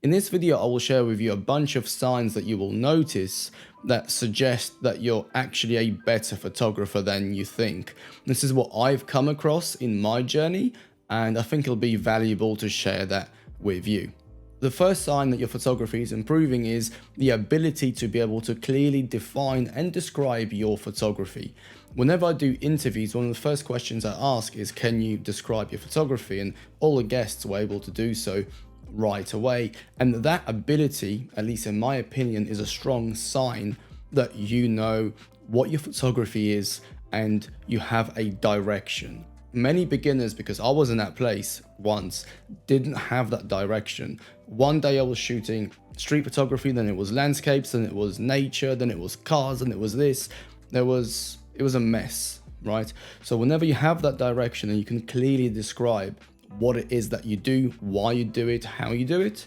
In this video, I will share with you a bunch of signs that you will notice that suggest that you're actually a better photographer than you think. This is what I've come across in my journey, and I think it'll be valuable to share that with you. The first sign that your photography is improving is the ability to be able to clearly define and describe your photography. Whenever I do interviews, one of the first questions I ask is, can you describe your photography? And all the guests were able to do so right away. And that ability, at least in my opinion, is a strong sign that you know what your photography is and you have a direction. Many beginners, because I was in that place once, didn't have that direction. One day I was shooting street photography, then it was landscapes, then it was nature, then it was cars, and it was this. It was a mess, right? So whenever you have that direction and you can clearly describe what it is that you do, why you do it, how you do it,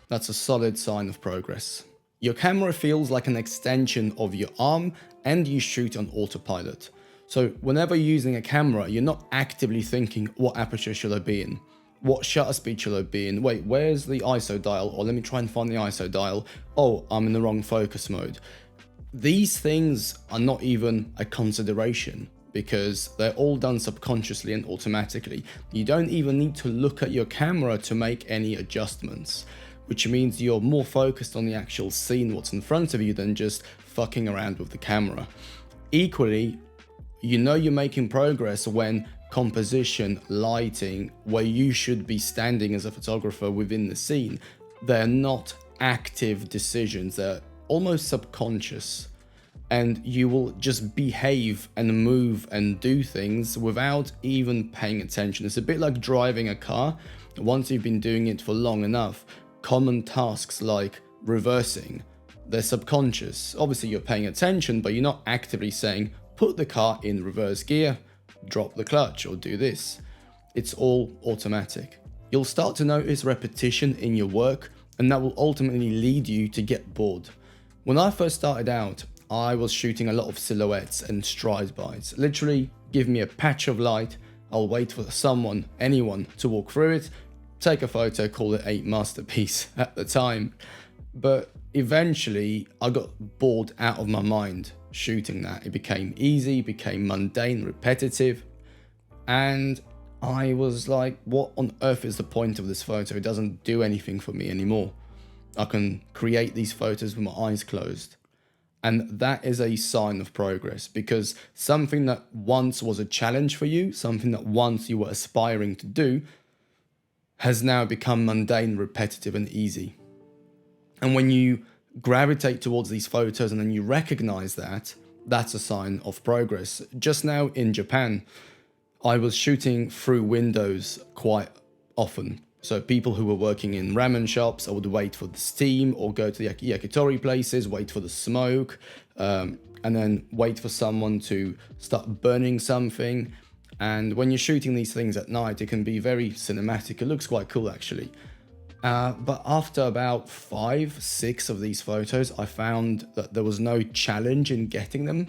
that's a solid sign of progress. Your camera feels like an extension of your arm and you shoot on autopilot. So whenever you're using a camera, you're not actively thinking, what aperture should I be in? What shutter speed should I be in? Wait, where's the ISO dial? Or let me try and find the ISO dial. Oh, I'm in the wrong focus mode. These things are not even a consideration, because they're all done subconsciously and automatically. You don't even need to look at your camera to make any adjustments, which means you're more focused on the actual scene, what's in front of you, than just fucking around with the camera. Equally, you know you're making progress when composition, lighting, where you should be standing as a photographer within the scene, they're not active decisions, they're almost subconscious. And you will just behave and move and do things without even paying attention. It's a bit like driving a car. Once you've been doing it for long enough, common tasks like reversing, they're subconscious. Obviously you're paying attention, but you're not actively saying, put the car in reverse gear, drop the clutch, or do this. It's all automatic. You'll start to notice repetition in your work, and that will ultimately lead you to get bored. When I first started out, I was shooting a lot of silhouettes and stride bites. Literally, give me a patch of light, I'll wait for anyone to walk through it, take a photo, call it a masterpiece at the time. But eventually, I got bored out of my mind shooting that. It became easy, became mundane, repetitive, and I was like, what on earth is the point of this photo? It doesn't do anything for me anymore. I can create these photos with my eyes closed. And that is a sign of progress, because something that once was a challenge for you, something that once you were aspiring to do, has now become mundane, repetitive, and easy. And when you gravitate towards these photos and then you recognize that, that's a sign of progress. Just now in Japan, I was shooting through windows quite often. So people who were working in ramen shops, I would wait for the steam or go to the yakitori places, wait for the smoke, and then wait for someone to start burning something. And when you're shooting these things at night, it can be very cinematic. It looks quite cool, actually. But after about 5-6 of these photos, I found that there was no challenge in getting them.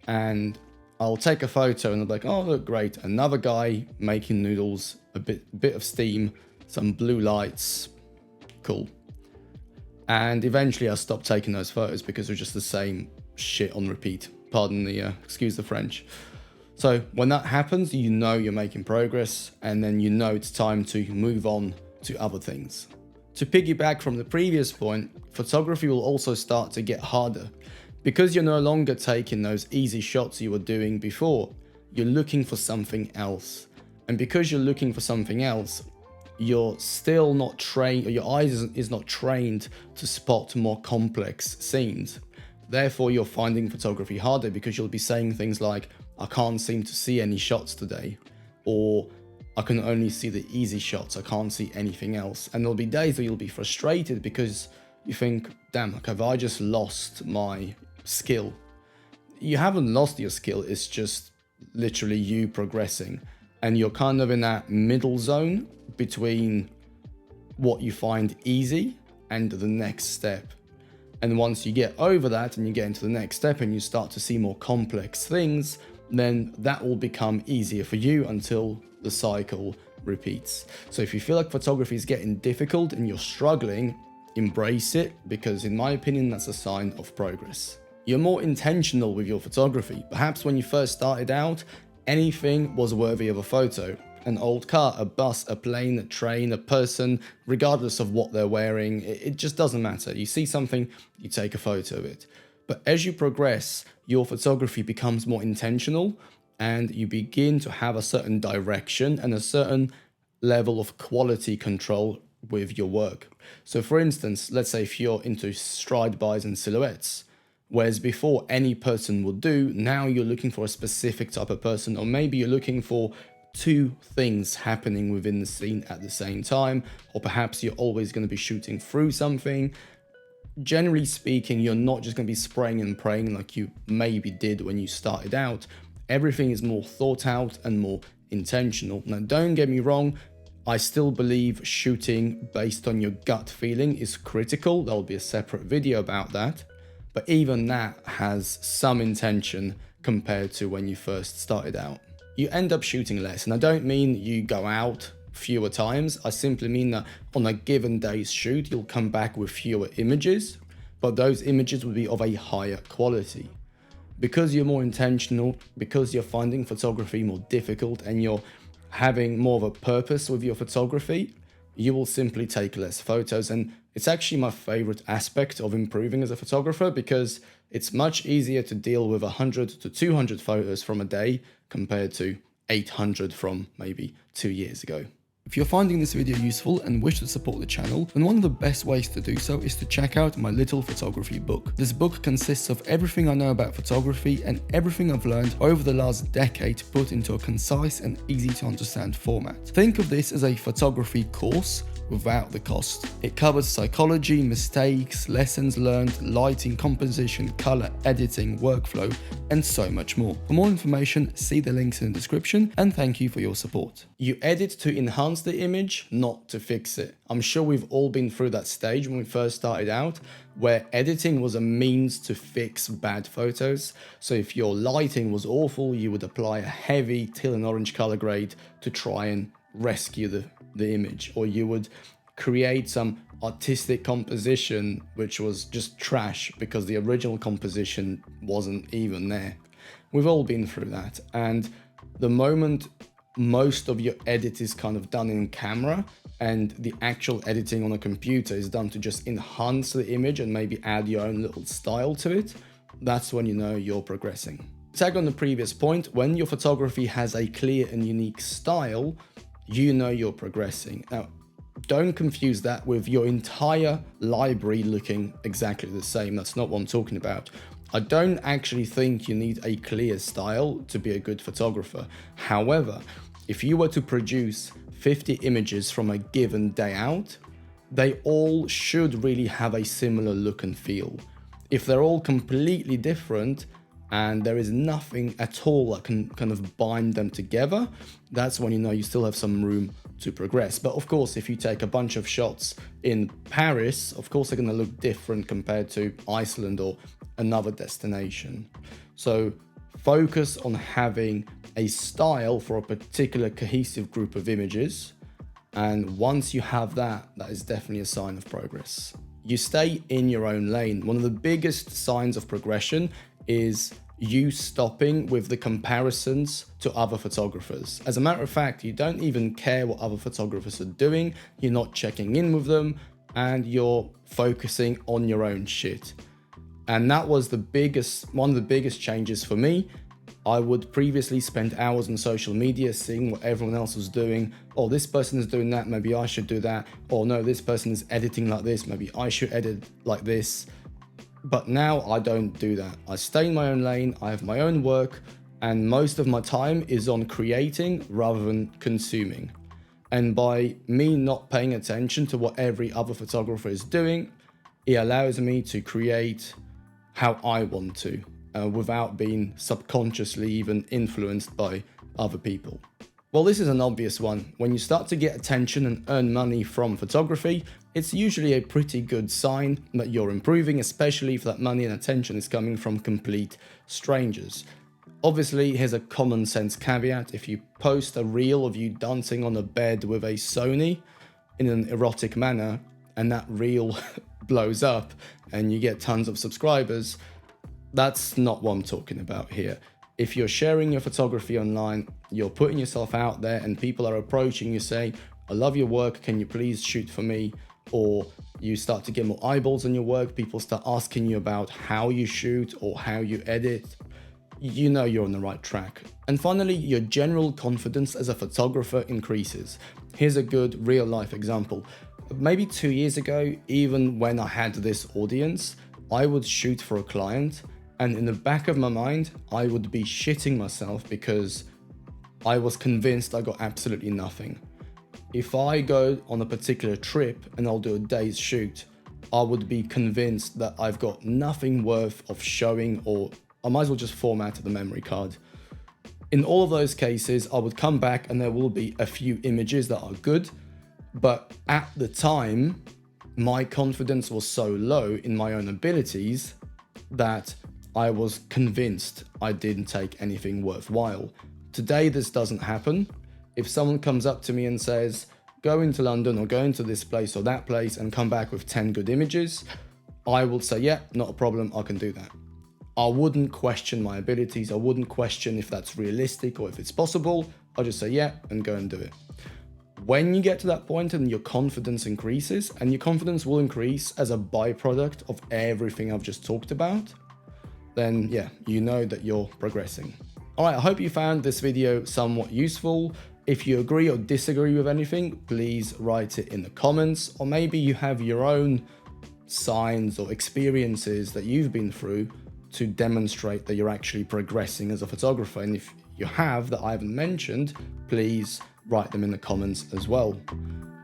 And I'll take a photo and I'll be like, oh, look, great. Another guy making noodles, a bit of steam, some blue lights, cool. And eventually I stopped taking those photos because they're just the same shit on repeat. Pardon the, excuse the French. So when that happens, you know you're making progress, and then you know it's time to move on to other things. To piggyback from the previous point, photography will also start to get harder. Because you're no longer taking those easy shots you were doing before, you're looking for something else. And because you're looking for something else, you're still not trained, or your eyes is not trained to spot more complex scenes. Therefore, you're finding photography harder, because you'll be saying things like, I can't seem to see any shots today, or I can only see the easy shots, I can't see anything else. And there'll be days where you'll be frustrated because you think, damn, like, have I just lost my skill? You haven't lost your skill, it's just literally you progressing. And you're kind of in that middle zone between what you find easy and the next step. And once you get over that and you get into the next step and you start to see more complex things, then that will become easier for you until the cycle repeats. So if you feel like photography is getting difficult and you're struggling, embrace it, because in my opinion, that's a sign of progress. You're more intentional with your photography. Perhaps when you first started out, anything was worthy of a photo. An old car, a bus, a plane, a train, a person, regardless of what they're wearing, it just doesn't matter. You see something, you take a photo of it. But as you progress, your photography becomes more intentional and you begin to have a certain direction and a certain level of quality control with your work. So for instance, let's say if you're into stride bys and silhouettes, whereas before any person would do, now you're looking for a specific type of person, or maybe you're looking for two things happening within the scene at the same time, or perhaps you're always going to be shooting through something. Generally speaking, you're not just going to be spraying and praying like you maybe did when you started out. Everything is more thought out and more intentional. Now, don't get me wrong, I still believe shooting based on your gut feeling is critical. There'll be a separate video about that. But even that has some intention compared to when you first started out. You end up shooting less, and I don't mean you go out fewer times. I simply mean that on a given day's shoot, you'll come back with fewer images, but those images will be of a higher quality. Because you're more intentional, because you're finding photography more difficult and you're having more of a purpose with your photography, you will simply take less photos. And it's actually my favorite aspect of improving as a photographer, because it's much easier to deal with 100 to 200 photos from a day compared to 800 from maybe 2 years ago. If you're finding this video useful and wish to support the channel, then one of the best ways to do so is to check out my little photography book. This book consists of everything I know about photography and everything I've learned over the last decade put into a concise and easy to understand format. Think of this as a photography course without the cost. It covers psychology, mistakes, lessons learned, lighting, composition, color, editing, workflow, and so much more. For more information, see the links in the description, and thank you for your support. You edit to enhance the image, not to fix it. I'm sure we've all been through that stage when we first started out, where editing was a means to fix bad photos. So if your lighting was awful, you would apply a heavy teal and orange color grade to try and rescue the image, or you would create some artistic composition which was just trash because the original composition wasn't even there. We've all been through that, and the moment most of your edit is kind of done in camera and the actual editing on a computer is done to just enhance the image and maybe add your own little style to it, that's when you know you're progressing. Tag on the previous point, when your photography has a clear and unique style, you know you're progressing. Now, don't confuse that with your entire library looking exactly the same. That's not what I'm talking about. I don't actually think you need a clear style to be a good photographer. However, if you were to produce 50 images from a given day out, they all should really have a similar look and feel. If they're all completely different, and there is nothing at all that can kind of bind them together, that's when you know you still have some room to progress. But of course, if you take a bunch of shots in Paris, of course they're going to look different compared to Iceland or another destination. So focus on having a style for a particular cohesive group of images, and once you have that, that is definitely a sign of progress. You stay in your own lane. One of the biggest signs of progression is you stopping with the comparisons to other photographers. As a matter of fact, you don't even care what other photographers are doing, you're not checking in with them, and you're focusing on your own shit. And that was one of the biggest changes for me. I would previously spend hours on social media seeing what everyone else was doing. Oh, this person is doing that, maybe I should do that. Or no, this person is editing like this, maybe I should edit like this. But now I don't do that. I stay in my own lane, I have my own work, and most of my time is on creating rather than consuming. And by me not paying attention to what every other photographer is doing, it allows me to create how I want to, without being subconsciously even influenced by other people. Well, this is an obvious one. When you start to get attention and earn money from photography, it's usually a pretty good sign that you're improving, especially if that money and attention is coming from complete strangers. Obviously, here's a common sense caveat. If you post a reel of you dancing on a bed with a Sony in an erotic manner, and that reel blows up and you get tons of subscribers, that's not what I'm talking about here. If you're sharing your photography online, you're putting yourself out there and people are approaching you saying, I love your work, can you please shoot for me? Or you start to get more eyeballs on your work, people start asking you about how you shoot or how you edit, you know you're on the right track. And finally, your general confidence as a photographer increases. Here's a good real life example. Maybe 2 years ago, even when I had this audience, I would shoot for a client, and in the back of my mind, I would be shitting myself because I was convinced I got absolutely nothing. If I go on a particular trip and I'll do a day's shoot, I would be convinced that I've got nothing worth of showing, or I might as well just format the memory card. In all of those cases, I would come back and there will be a few images that are good, but at the time, my confidence was so low in my own abilities that I was convinced I didn't take anything worthwhile. Today, this doesn't happen. If someone comes up to me and says, go into London or go into this place or that place and come back with 10 good images, I will say, yeah, not a problem, I can do that. I wouldn't question my abilities. I wouldn't question if that's realistic or if it's possible. I'll just say, yeah, and go and do it. When you get to that point and your confidence increases, and your confidence will increase as a byproduct of everything I've just talked about, then yeah, you know that you're progressing. All right, I hope you found this video somewhat useful. If you agree or disagree with anything, please write it in the comments, or maybe you have your own signs or experiences that you've been through to demonstrate that you're actually progressing as a photographer. And if you have that I haven't mentioned, please write them in the comments as well.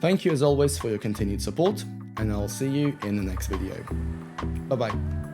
Thank you as always for your continued support, and I'll see you in the next video. Bye bye.